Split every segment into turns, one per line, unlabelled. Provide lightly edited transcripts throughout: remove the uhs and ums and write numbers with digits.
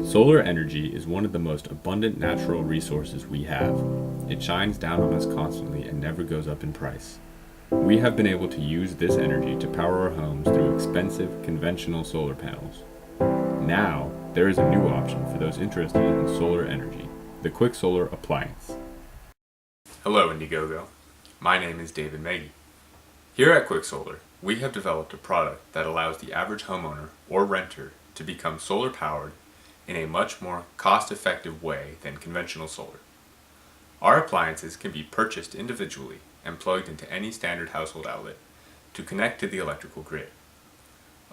Solar energy is one of the most abundant natural resources we have. It shines down on us constantly and never goes up in price. We have been able to use this energy to power our homes through expensive, conventional solar panels. Now, there is a new option for those interested in solar energy, the kWikSolar Appliance.
Hello Indiegogo, my name is David Maggie. Here at kWikSolar, we have developed a product that allows the average homeowner or renter to become solar powered in a much more cost-effective way than conventional solar. Our appliances can be purchased individually and plugged into any standard household outlet to connect to the electrical grid.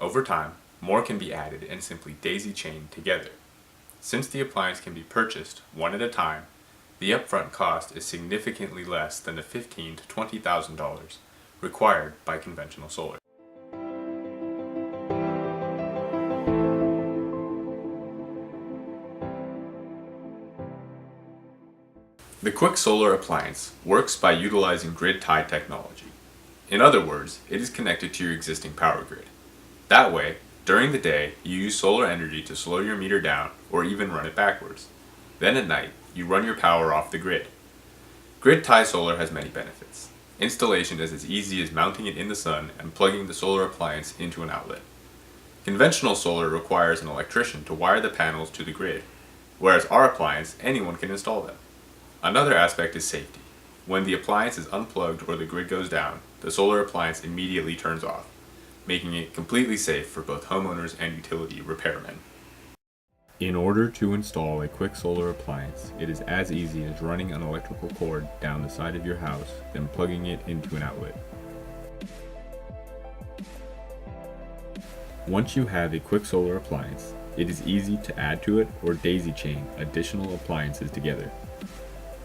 Over time, more can be added and simply daisy-chained together. Since the appliance can be purchased one at a time, the upfront cost is significantly less than the $15,000 to $20,000 required by conventional solar. The kWikSolar appliance works by utilizing grid-tied technology. In other words, it is connected to your existing power grid. That way, during the day, you use solar energy to slow your meter down or even run it backwards. Then at night, you run your power off the grid. Grid-tied solar has many benefits. Installation is as easy as mounting it in the sun and plugging the solar appliance into an outlet. Conventional solar requires an electrician to wire the panels to the grid, whereas our appliance, anyone can install them. Another aspect is safety. When the appliance is unplugged or the grid goes down, the solar appliance immediately turns off, making it completely safe for both homeowners and utility repairmen.
In order to install a kWikSolar appliance, it is as easy as running an electrical cord down the side of your house, then plugging it into an outlet. Once you have a kWikSolar appliance, it is easy to add to it or daisy chain additional appliances together.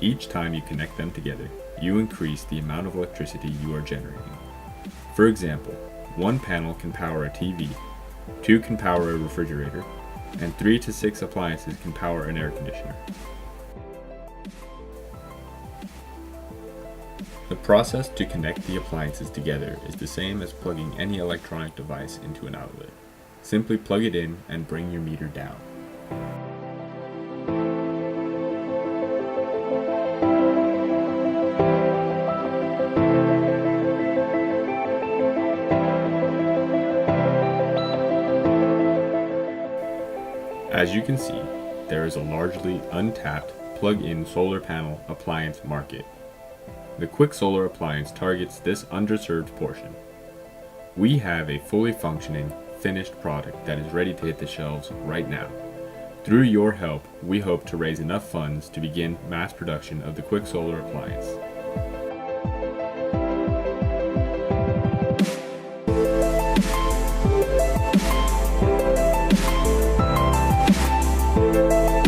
Each time you connect them together, you increase the amount of electricity you are generating. For example, one panel can power a TV, two can power a refrigerator, and 3 to 6 appliances can power an air conditioner. The process to connect the appliances together is the same as plugging any electronic device into an outlet. Simply plug it in and bring your meter down. As you can see, there is a largely untapped plug-in solar panel appliance market. The kWikSolar appliance targets this underserved portion. We have a fully functioning, finished product that is ready to hit the shelves right now. Through your help, we hope to raise enough funds to begin mass production of the kWikSolar appliance.